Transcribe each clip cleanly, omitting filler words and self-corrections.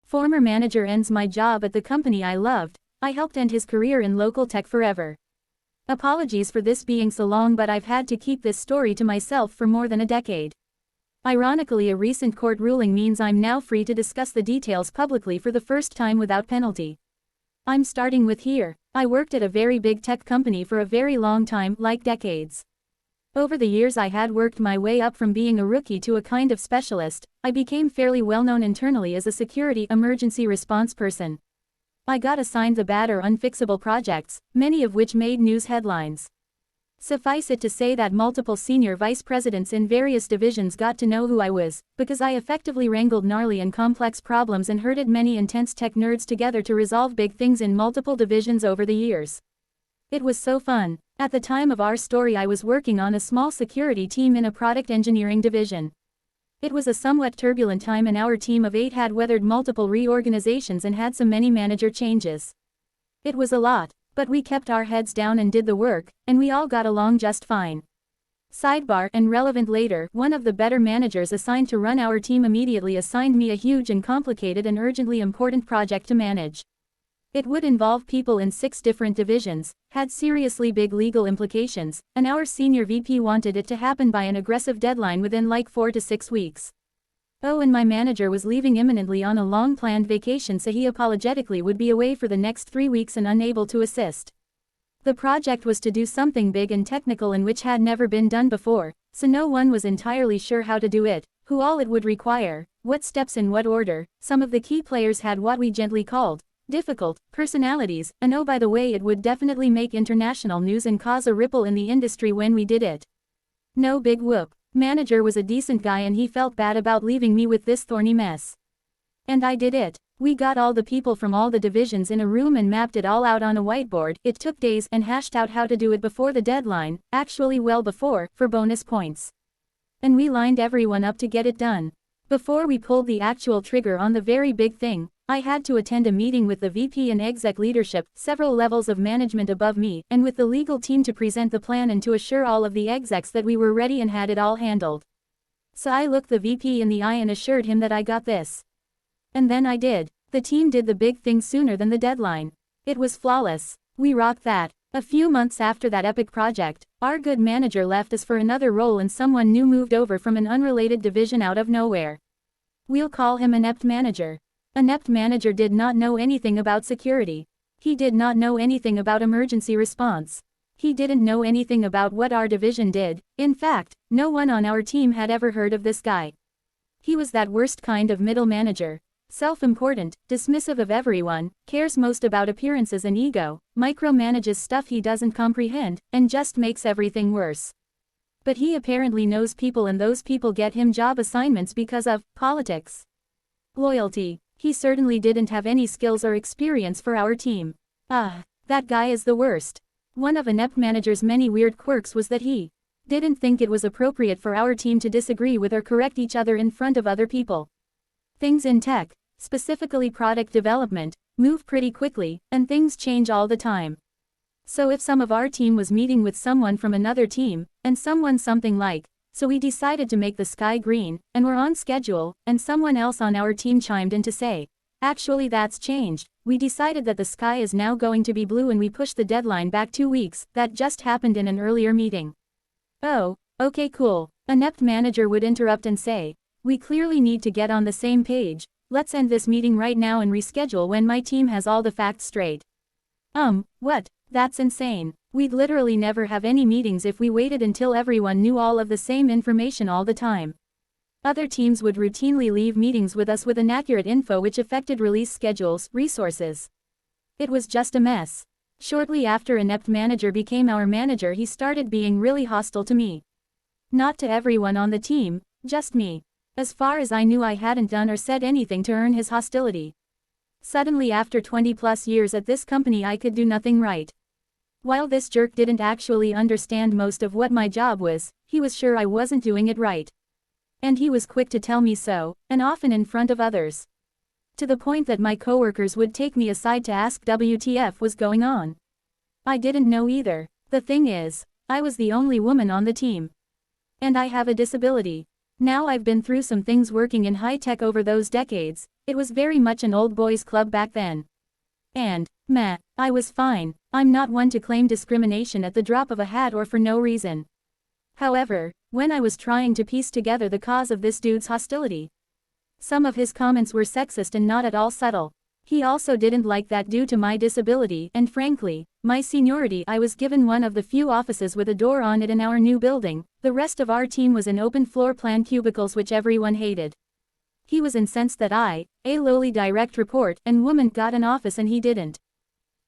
Former manager ends my job at the company I loved. I helped end his career in local tech forever. Apologies for this being so long, but I've had to keep this story to myself for more than a decade. Ironically, a recent court ruling means I'm now free to discuss the details publicly for the first time without penalty. I'm starting with here. I worked at a very big tech company for a very long time, like decades. Over the years I had worked my way up from being a rookie to a kind of specialist. I became fairly well known internally as a security emergency response person. I got assigned the bad or unfixable projects, many of which made news headlines. Suffice it to say that multiple senior vice presidents in various divisions got to know who I was, because I effectively wrangled gnarly and complex problems and herded many intense tech nerds together to resolve big things in multiple divisions over the years. It was so fun. At the time of our story I was working on a small security team in a product engineering division. It was a somewhat turbulent time and our team of 8 had weathered multiple reorganizations and had some many manager changes. It was a lot. But we kept our heads down and did the work, and we all got along just fine. Sidebar, and relevant later, one of the better managers assigned to run our team immediately assigned me a huge and complicated and urgently important project to manage. It would involve people in 6 different divisions, had seriously big legal implications, and our senior VP wanted it to happen by an aggressive deadline within like 4 to 6 weeks. Oh, and my manager was leaving imminently on a long-planned vacation, so he apologetically would be away for the next 3 weeks and unable to assist. The project was to do something big and technical and which had never been done before, so no one was entirely sure how to do it, who all it would require, what steps in what order. Some of the key players had what we gently called difficult personalities, and oh by the way, it would definitely make international news and cause a ripple in the industry when we did it. No big whoop. Manager was a decent guy and he felt bad about leaving me with this thorny mess. And I did it. We got all the people from all the divisions in a room and mapped it all out on a whiteboard. It took days and hashed out how to do it before the deadline, actually well before, for bonus points. And we lined everyone up to get it done. Before we pulled the actual trigger on the very big thing, I had to attend a meeting with the VP and exec leadership, several levels of management above me, and with the legal team to present the plan and to assure all of the execs that we were ready and had it all handled. So I looked the VP in the eye and assured him that I got this. And then I did. The team did the big thing sooner than the deadline. It was flawless. We rocked that. A few months after that epic project, our good manager left us for another role and someone new moved over from an unrelated division out of nowhere. We'll call him inept manager. Inept manager did not know anything about security. He did not know anything about emergency response. He didn't know anything about what our division did. In fact, no one on our team had ever heard of this guy. He was that worst kind of middle manager. Self-important, dismissive of everyone, cares most about appearances and ego, micromanages stuff he doesn't comprehend, and just makes everything worse. But he apparently knows people and those people get him job assignments because of politics. Loyalty. He certainly didn't have any skills or experience for our team. That guy is the worst. One of inept manager's many weird quirks was that he didn't think it was appropriate for our team to disagree with or correct each other in front of other people. Things in tech, specifically product development, move pretty quickly, and things change all the time. So if some of our team was meeting with someone from another team, and someone something like, so we decided to make the sky green, and we're on schedule, and someone else on our team chimed in to say, actually that's changed, we decided that the sky is now going to be blue and we pushed the deadline back 2 weeks, that just happened in an earlier meeting. Oh, okay cool. Inept manager would interrupt and say, we clearly need to get on the same page, let's end this meeting right now and reschedule when my team has all the facts straight. What? That's insane. We'd literally never have any meetings if we waited until everyone knew all of the same information all the time. Other teams would routinely leave meetings with us with inaccurate info which affected release schedules, resources. It was just a mess. Shortly after inept manager became our manager, he started being really hostile to me. Not to everyone on the team, just me. As far as I knew, I hadn't done or said anything to earn his hostility. Suddenly, after 20+ years at this company, I could do nothing right. While this jerk didn't actually understand most of what my job was, he was sure I wasn't doing it right. And he was quick to tell me so, and often in front of others. To the point that my coworkers would take me aside to ask WTF was going on. I didn't know either. The thing is, I was the only woman on the team. And I have a disability. Now I've been through some things working in high tech over those decades, It was very much an old boys club back then. And, meh, I was fine. I'm not one to claim discrimination at the drop of a hat or for no reason. However, when I was trying to piece together the cause of this dude's hostility, some of his comments were sexist and not at all subtle. He also didn't like that due to my disability and frankly, my seniority. I was given one of the few offices with a door on it in our new building. The rest of our team was in open floor plan cubicles which everyone hated. He was incensed that I, a lowly direct report and woman, got an office and he didn't.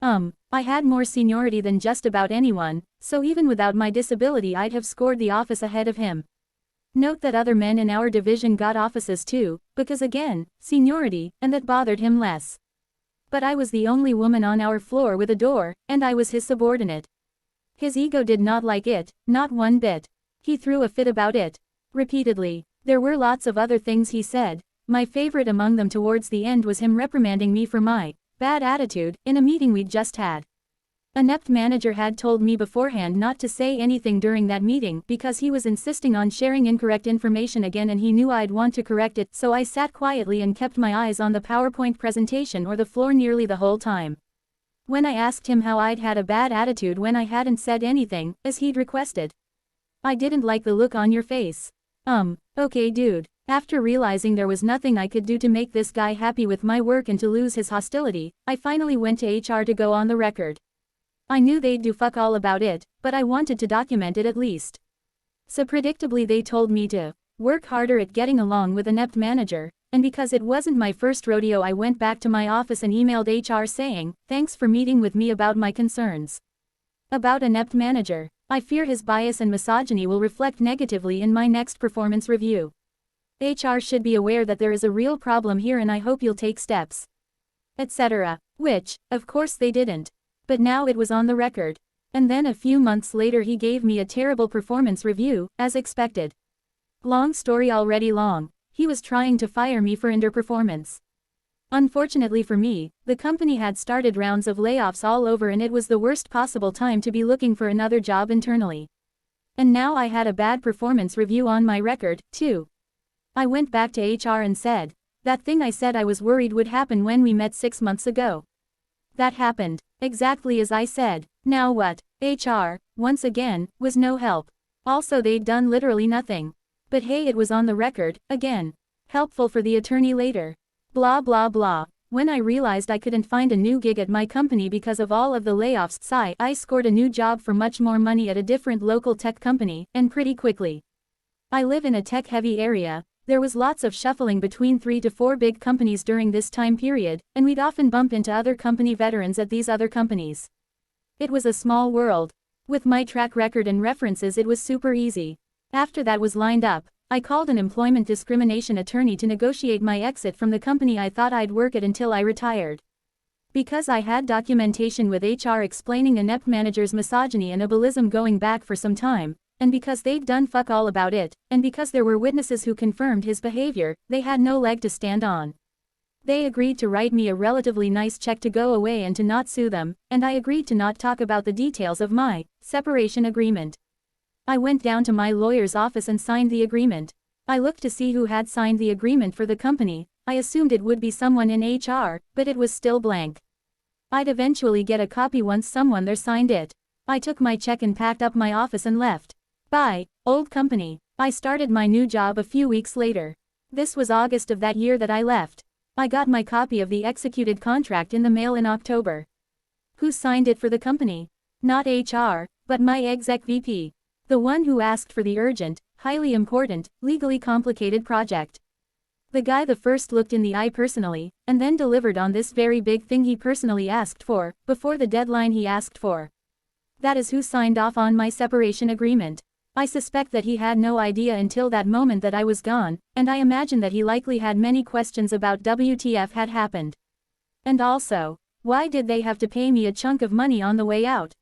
I had more seniority than just about anyone, so even without my disability I'd have scored the office ahead of him. Note that other men in our division got offices too, because again, seniority, and that bothered him less. But I was the only woman on our floor with a door, and I was his subordinate. His ego did not like it, not one bit. He threw a fit about it. Repeatedly. There were lots of other things he said. My favorite among them towards the end was him reprimanding me for my bad attitude in a meeting we'd just had. An inept manager had told me beforehand not to say anything during that meeting because he was insisting on sharing incorrect information again and he knew I'd want to correct it, so I sat quietly and kept my eyes on the PowerPoint presentation or the floor nearly the whole time. When I asked him how I'd had a bad attitude when I hadn't said anything, as he'd requested. I didn't like the look on your face. Okay dude. After realizing there was nothing I could do to make this guy happy with my work and to lose his hostility, I finally went to HR to go on the record. I knew they'd do fuck all about it, but I wanted to document it at least. So predictably they told me to work harder at getting along with an inept manager, and because it wasn't my first rodeo I went back to my office and emailed HR saying, thanks for meeting with me about my concerns. About an inept manager, I fear his bias and misogyny will reflect negatively in my next performance review. HR should be aware that there is a real problem here and I hope you'll take steps. Etc. Which, of course they didn't. But now it was on the record. And then a few months later he gave me a terrible performance review, as expected. Long story already long. He was trying to fire me for underperformance. Unfortunately for me, the company had started rounds of layoffs all over and it was the worst possible time to be looking for another job internally. And now I had a bad performance review on my record, too. I went back to HR and said, that thing I said I was worried would happen when we met 6 months ago. That happened, exactly as I said. Now what? HR, once again, was no help. Also they'd done literally nothing. But hey, it was on the record, again. Helpful for the attorney later. Blah blah blah. When I realized I couldn't find a new gig at my company because of all of the layoffs, I scored a new job for much more money at a different local tech company, and pretty quickly. I live in a tech-heavy area. There was lots of shuffling between 3 to 4 big companies during this time period, and we'd often bump into other company veterans at these other companies. It was a small world. With my track record and references it was super easy. After that was lined up, I called an employment discrimination attorney to negotiate my exit from the company I thought I'd work at until I retired. Because I had documentation with HR explaining inept manager's misogyny and ableism going back for some time, and because they'd done fuck all about it, and because there were witnesses who confirmed his behavior, they had no leg to stand on. They agreed to write me a relatively nice check to go away and to not sue them, and I agreed to not talk about the details of my separation agreement. I went down to my lawyer's office and signed the agreement. I looked to see who had signed the agreement for the company. I assumed it would be someone in HR, but it was still blank. I'd eventually get a copy once someone there signed it. I took my check and packed up my office and left. Bye, old company. I started my new job a few weeks later. This was August of that year that I left. I got my copy of the executed contract in the mail in October. Who signed it for the company? Not HR, but my exec VP. The one who asked for the urgent, highly important, legally complicated project. The guy the first looked in the eye personally, and then delivered on this very big thing he personally asked for, before the deadline he asked for. That is who signed off on my separation agreement. I suspect that he had no idea until that moment that I was gone, and I imagine that he likely had many questions about WTF had happened. And also, why did they have to pay me a chunk of money on the way out?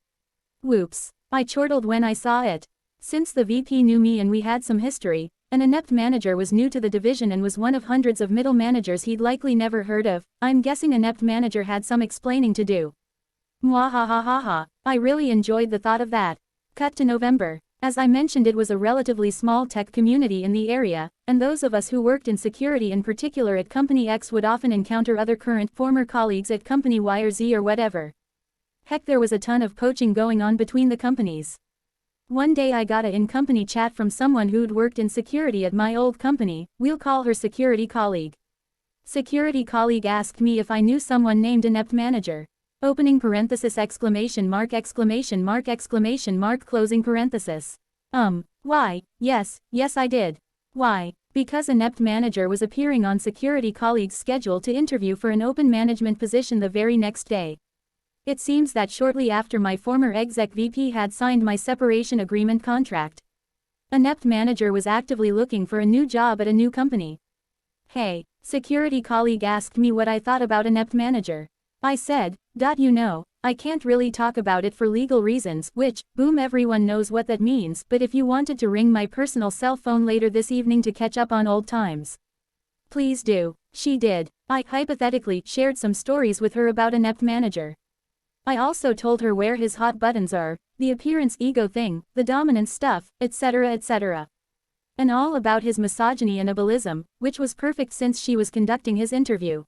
Whoops. I chortled when I saw it. Since the VP knew me and we had some history, an inept manager was new to the division and was one of hundreds of middle managers he'd likely never heard of. I'm guessing an inept manager had some explaining to do. Mwahahaha. I really enjoyed the thought of that. Cut to November. As I mentioned, it was a relatively small tech community in the area, and those of us who worked in security in particular at Company X would often encounter other current former colleagues at Company Y or Z or whatever. Heck, there was a ton of poaching going on between the companies. One day I got a in-company chat from someone who'd worked in security at my old company, we'll call her security colleague. Security colleague asked me if I knew someone named inept manager. Opening parenthesis exclamation mark closing parenthesis. Why, yes I did. Why? Because inept manager was appearing on security colleague's schedule to interview for an open management position the very next day. It seems that shortly after my former exec VP had signed my separation agreement contract, inept manager was actively looking for a new job at a new company. Hey, security colleague asked me what I thought about inept manager. I said, I can't really talk about it for legal reasons, which, boom, everyone knows what that means, but if you wanted to ring my personal cell phone later this evening to catch up on old times, please do. She did. I hypothetically shared some stories with her about inept manager. I also told her where his hot buttons are, the appearance ego thing, the dominance stuff, etc. etc. And all about his misogyny and ableism, which was perfect since she was conducting his interview.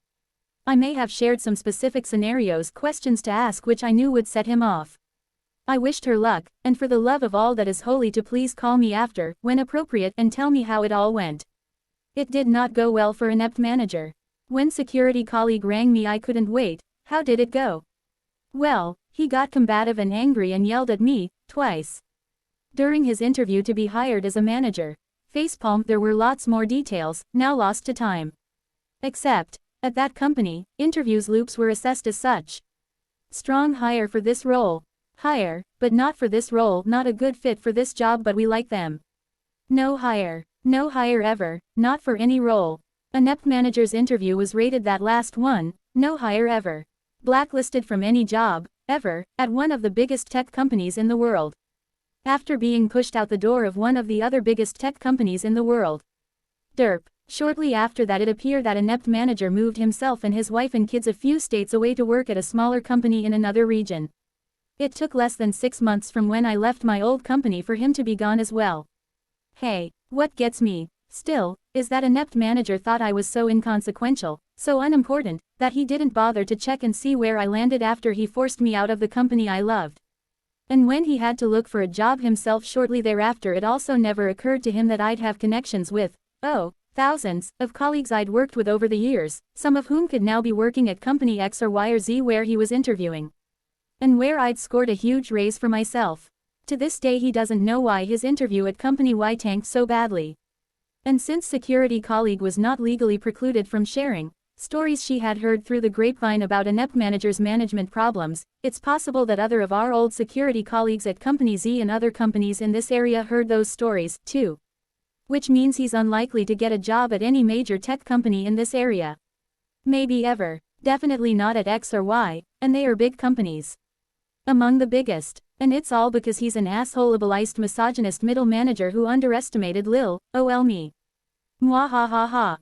I may have shared some specific scenarios, questions to ask which I knew would set him off. I wished her luck, and for the love of all that is holy to please call me after, when appropriate, and tell me how it all went. It did not go well for inept manager. When security colleague rang me I couldn't wait. How did it go? Well, he got combative and angry and yelled at me, twice. During his interview to be hired as a manager. Facepalm, there were lots more details, now lost to time. Except, at that company, interviews loops were assessed as such. Strong hire for this role. Hire, but not for this role, not a good fit for this job but we like them. No hire. No hire ever, not for any role. Inept manager's interview was rated that last one, no hire ever. Blacklisted from any job, ever, at one of the biggest tech companies in the world. After being pushed out the door of one of the other biggest tech companies in the world. Derp. Shortly after that it appeared that inept manager moved himself and his wife and kids a few states away to work at a smaller company in another region. It took less than 6 months from when I left my old company for him to be gone as well. Hey, what gets me, still, is that inept manager thought I was so inconsequential, so unimportant, that he didn't bother to check and see where I landed after he forced me out of the company I loved. And when he had to look for a job himself shortly thereafter, it also never occurred to him that I'd have connections with, thousands of colleagues I'd worked with over the years, some of whom could now be working at Company X or Y or Z where he was interviewing. And where I'd scored a huge raise for myself. To this day he doesn't know why his interview at Company Y tanked so badly. And since security colleague was not legally precluded from sharing stories she had heard through the grapevine about inept manager's management problems, it's possible that other of our old security colleagues at Company Z and other companies in this area heard those stories, too. Which means he's unlikely to get a job at any major tech company in this area. Maybe ever. Definitely not at X or Y, and they are big companies. Among the biggest. And it's all because he's an asshole ableist misogynist middle manager who underestimated Lil, me. Mwahahaha.